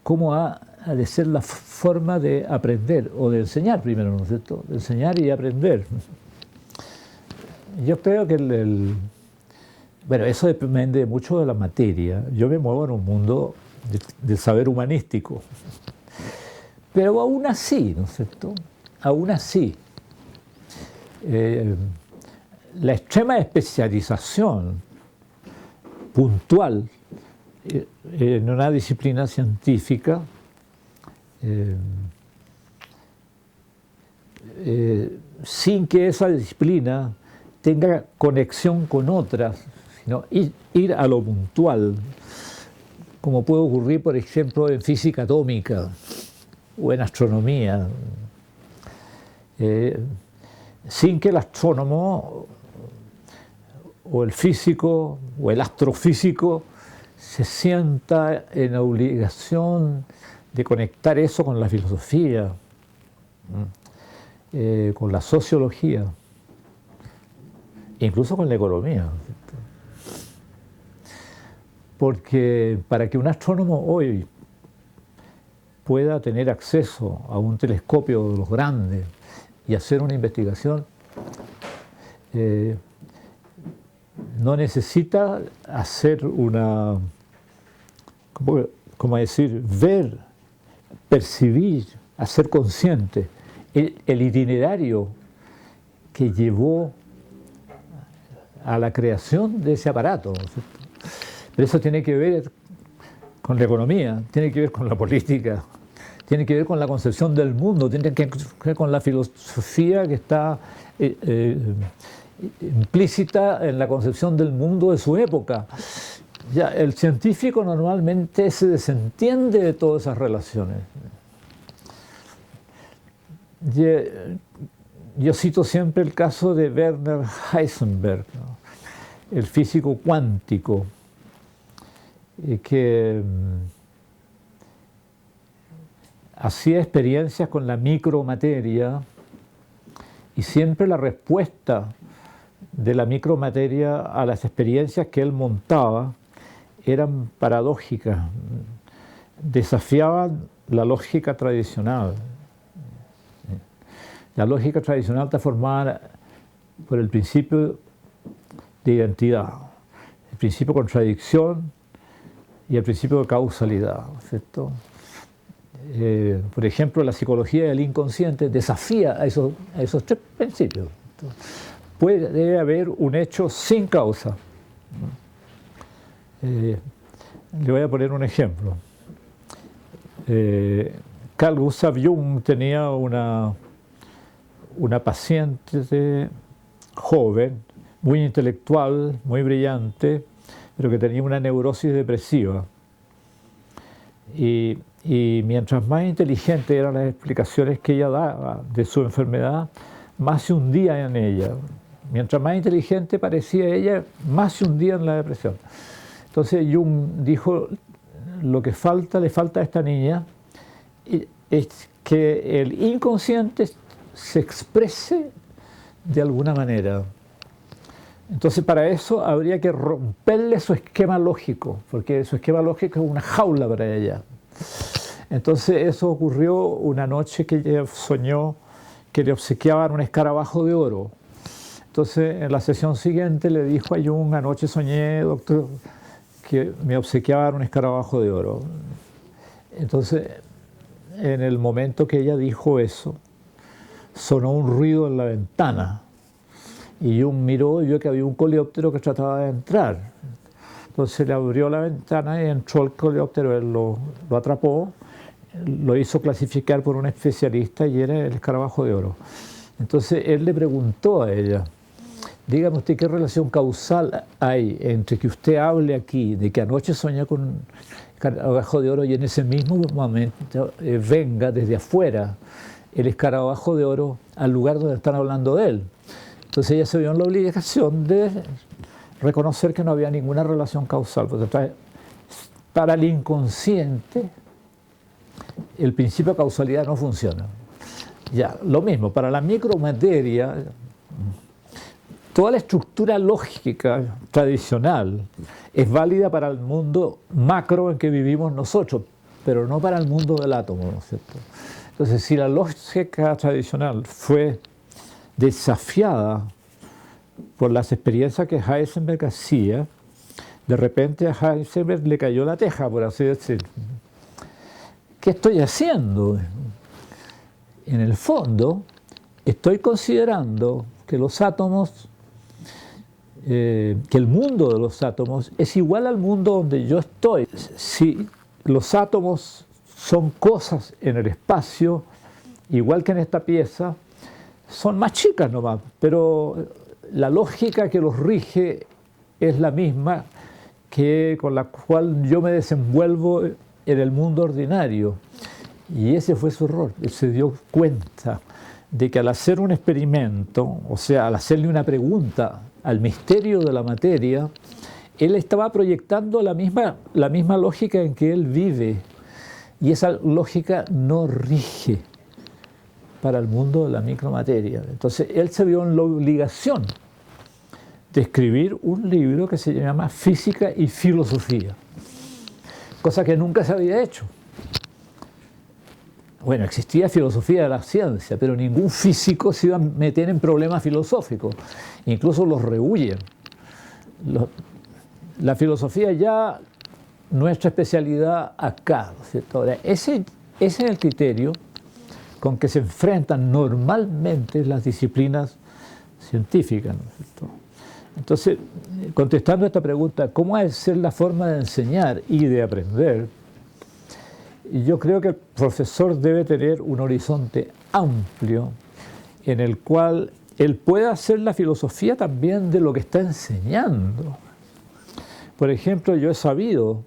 cómo ha de ser la forma de aprender o de enseñar primero, ¿no es cierto? De enseñar y aprender. Yo creo que bueno, eso depende mucho de la materia. Yo me muevo en un mundo del saber humanístico. Pero aún así, ¿no es cierto? Aún así, la extrema especialización puntual en una disciplina científica sin que esa disciplina tenga conexión con otras, sino ir a lo puntual, como puede ocurrir, por ejemplo, en física atómica o en astronomía, sin que el astrónomo o el físico o el astrofísico se sienta en la obligación de conectar eso con la filosofía, con la sociología, incluso con la economía. Porque para que un astrónomo hoy pueda tener acceso a un telescopio de los grandes y hacer una investigación, no necesita hacer una, ¿cómo decir? Ver, percibir, hacer consciente el itinerario que llevó a la creación de ese aparato, ¿no es cierto? Pero eso tiene que ver con la economía, tiene que ver con la política, tiene que ver con la concepción del mundo, tiene que ver con la filosofía que está implícita en la concepción del mundo de su época. Ya, el científico normalmente se desentiende de todas esas relaciones. Yo cito siempre el caso de Werner Heisenberg, ¿no? El físico cuántico, que hacía experiencias con la micromateria y siempre la respuesta de la micromateria a las experiencias que él montaba eran paradójicas, desafiaban la lógica tradicional. La lógica tradicional está formada por el principio de identidad, el principio de contradicción y el principio de causalidad, ¿cierto? Por ejemplo, la psicología del inconsciente desafía a esos tres principios. Puede haber un hecho sin causa. Le voy a poner un ejemplo. Carl Gustav Jung tenía una paciente joven, muy intelectual, muy brillante, pero que tenía una neurosis depresiva. Y mientras más inteligente eran las explicaciones que ella daba de su enfermedad, más se hundía en ella. Mientras más inteligente parecía ella, más se hundía en la depresión. Entonces Jung dijo, lo que le falta a esta niña es que el inconsciente se exprese de alguna manera. Entonces para eso habría que romperle su esquema lógico, porque su esquema lógico es una jaula para ella. Entonces eso ocurrió una noche que ella soñó que le obsequiaban un escarabajo de oro. Entonces en la sesión siguiente le dijo a Jung, anoche soñé, doctor, que me obsequiaban un escarabajo de oro. Entonces en el momento que ella dijo eso, sonó un ruido en la ventana. Y Jung miró y vio que había un coleóptero que trataba de entrar. Entonces le abrió la ventana y entró el coleóptero, él lo atrapó, lo hizo clasificar por un especialista y era el escarabajo de oro. Entonces él le preguntó a ella, dígame usted qué relación causal hay entre que usted hable aquí de que anoche soñó con un escarabajo de oro y en ese mismo momento venga desde afuera el escarabajo de oro al lugar donde están hablando de él. Entonces ella se vio en la obligación de reconocer que no había ninguna relación causal. Para el inconsciente, el principio de causalidad no funciona. Ya, lo mismo, para la micromateria, toda la estructura lógica tradicional es válida para el mundo macro en que vivimos nosotros, pero no para el mundo del átomo, ¿no es cierto? Entonces, si la lógica tradicional fue desafiada por las experiencias que Heisenberg hacía, de repente a Heisenberg le cayó la teja, por así decirlo. ¿Qué estoy haciendo? En el fondo, estoy considerando que los átomos, que el mundo de los átomos es igual al mundo donde yo estoy. Si los átomos son cosas en el espacio, igual que en esta pieza, son más chicas nomás, pero la lógica que los rige es la misma que con la cual yo me desenvuelvo en el mundo ordinario. Y ese fue su error. Él se dio cuenta de que al hacer un experimento, o sea, al hacerle una pregunta al misterio de la materia, él estaba proyectando la misma lógica en que él vive. Y esa lógica no rige para el mundo de la micromateria. Entonces, él se vio en la obligación de escribir un libro que se llama Física y Filosofía, cosa que nunca se había hecho. Bueno, existía filosofía de la ciencia, pero ningún físico se iba a meter en problemas filosóficos, incluso los rehuyen. La filosofía ya nuestra especialidad acá, ¿no es cierto? Ahora, ese es el criterio con que se enfrentan normalmente las disciplinas científicas, ¿no es cierto? Entonces, contestando a esta pregunta, ¿cómo ha de ser la forma de enseñar y de aprender? Yo creo que el profesor debe tener un horizonte amplio en el cual él pueda hacer la filosofía también de lo que está enseñando. Por ejemplo, yo he sabido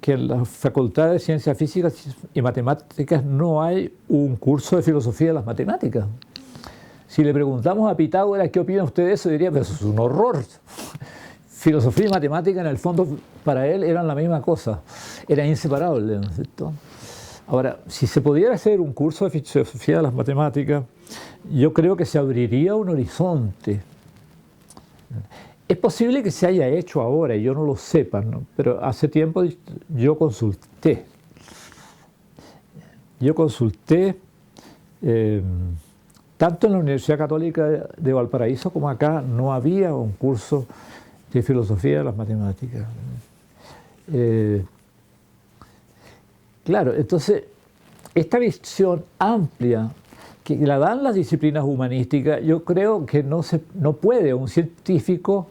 que en la Facultad de Ciencias Físicas y Matemáticas no hay un curso de filosofía de las matemáticas. Si le preguntamos a Pitágoras qué opina usted de eso, diría, pero eso es un horror. Filosofía y matemática, en el fondo, para él eran la misma cosa, eran inseparables, ¿no es cierto? Ahora, si se pudiera hacer un curso de filosofía de las matemáticas, yo creo que se abriría un horizonte. Es posible que se haya hecho ahora y yo no lo sepa, ¿no? Pero hace tiempo yo consulté. Tanto en la Universidad Católica de Valparaíso como acá no había un curso de filosofía de las matemáticas. Claro, entonces, esta visión amplia que la dan las disciplinas humanísticas, yo creo que no puede un científico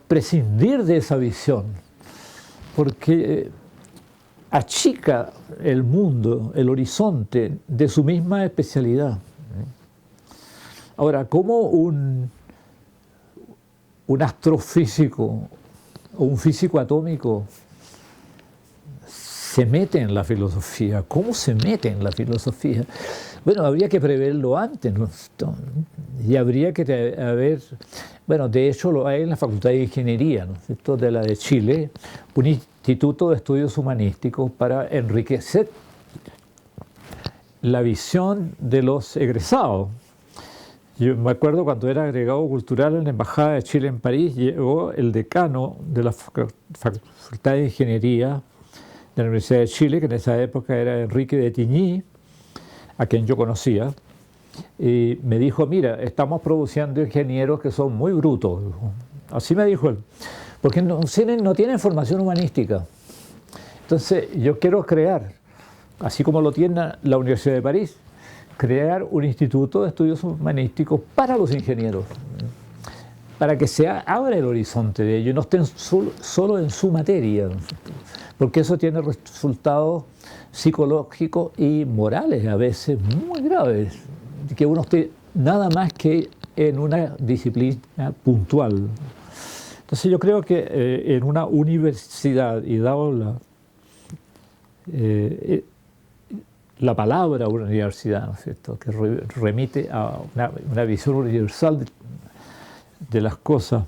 prescindir de esa visión, porque achica el mundo, el horizonte de su misma especialidad. Ahora, ¿cómo un astrofísico o un físico atómico se mete en la filosofía? ¿Cómo se mete en la filosofía? Bueno, habría que preverlo antes, ¿no? Y habría que haber, bueno, de hecho lo hay en la Facultad de Ingeniería, ¿no es cierto?, de la de Chile, un instituto de estudios humanísticos para enriquecer la visión de los egresados. Yo me acuerdo cuando era agregado cultural en la Embajada de Chile en París, llegó el decano de la Facultad de Ingeniería de la Universidad de Chile, que en esa época era Enrique de Tigny, a quien yo conocía, y me dijo, mira, estamos produciendo ingenieros que son muy brutos. Así me dijo él, porque no tienen formación humanística. Entonces yo quiero crear, así como lo tiene la Universidad de París, crear un instituto de estudios humanísticos para los ingenieros, para que se abra el horizonte de ellos y no estén solo en su materia, porque eso tiene resultados psicológicos y morales a veces muy graves, que uno esté nada más que en una disciplina puntual. Entonces yo creo que en una universidad, y dado la palabra universidad, ¿no es cierto?, que remite a una visión universal de las cosas,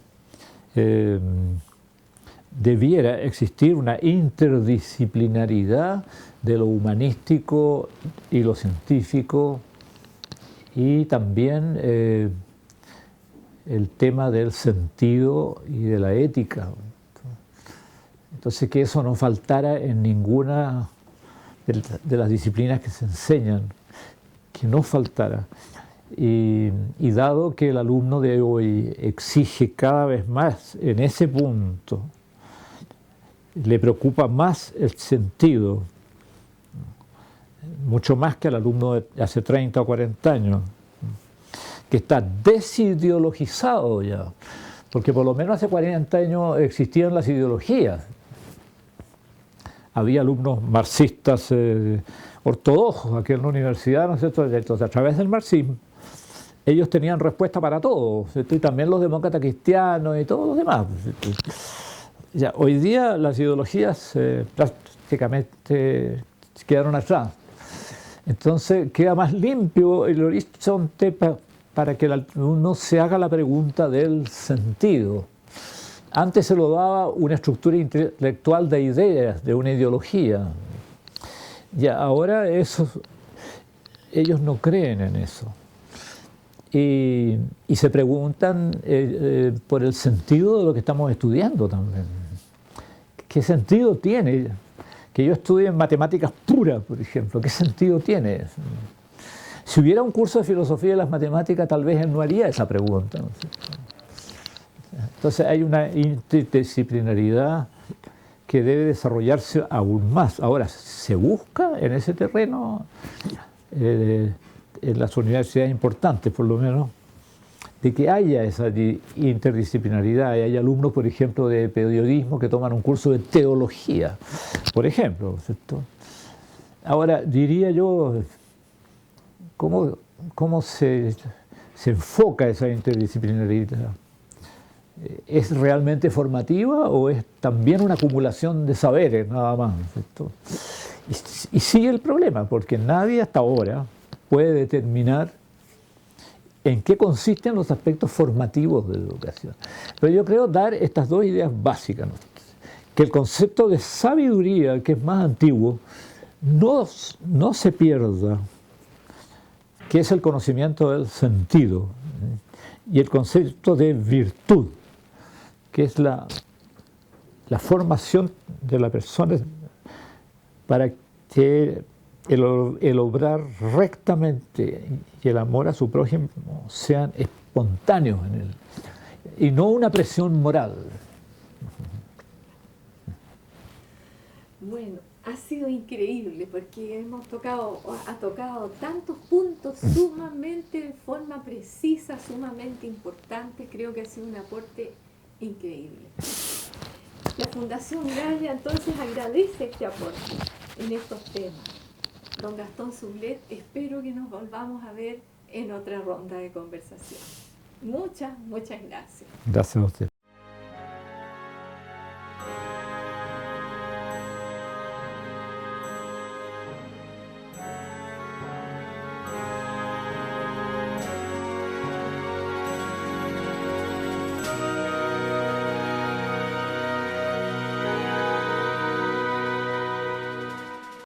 debiera existir una interdisciplinaridad de lo humanístico y lo científico, y también el tema del sentido y de la ética. Entonces, que eso no faltara en ninguna de las disciplinas que se enseñan, que no faltara. Y dado que el alumno de hoy exige cada vez más en ese punto, le preocupa más el sentido, mucho más que al alumno de hace 30 o 40 años, que está desideologizado ya, porque por lo menos hace 40 años existían las ideologías. Había alumnos marxistas ortodoxos aquí en la universidad, ¿no es cierto? Entonces, a través del marxismo, ellos tenían respuesta para todo, ¿cierto? Y también los demócratas cristianos y todos los demás. Ya, hoy día las ideologías prácticamente quedaron atrás. Entonces queda más limpio el horizonte para que el alumno se haga la pregunta del sentido. Antes se lo daba una estructura intelectual de ideas, de una ideología. Ya ahora ellos no creen en eso. Y se preguntan por el sentido de lo que estamos estudiando también. ¿Qué sentido tiene que yo estudie matemáticas puras, por ejemplo? ¿Qué sentido tiene? Si hubiera un curso de filosofía de las matemáticas, tal vez él no haría esa pregunta, ¿no? Entonces hay una interdisciplinaridad que debe desarrollarse aún más. Ahora, se busca en ese terreno, en las universidades importantes por lo menos, de que haya esa interdisciplinaridad. Y hay alumnos, por ejemplo, de periodismo que toman un curso de teología, por ejemplo, ¿cierto? Ahora, diría yo, ¿cómo se enfoca esa interdisciplinaridad? ¿Es realmente formativa o es también una acumulación de saberes nada más, ¿cierto? Y sigue el problema, porque nadie hasta ahora puede determinar en qué consisten los aspectos formativos de la educación. Pero yo creo dar estas dos ideas básicas, ¿no? Que el concepto de sabiduría, que es más antiguo, no se pierda, que es el conocimiento del sentido, y el concepto de virtud, que es la formación de la persona para que el obrar rectamente y el amor a su prójimo sean espontáneos en él, y no una presión moral. Bueno, ha sido increíble porque ha tocado tantos puntos sumamente de forma precisa, sumamente importantes. Creo que ha sido un aporte increíble. La Fundación Gaia entonces agradece este aporte en estos temas. Don Gastón Sublet, espero que nos volvamos a ver en otra ronda de conversación. Muchas gracias. Gracias a usted.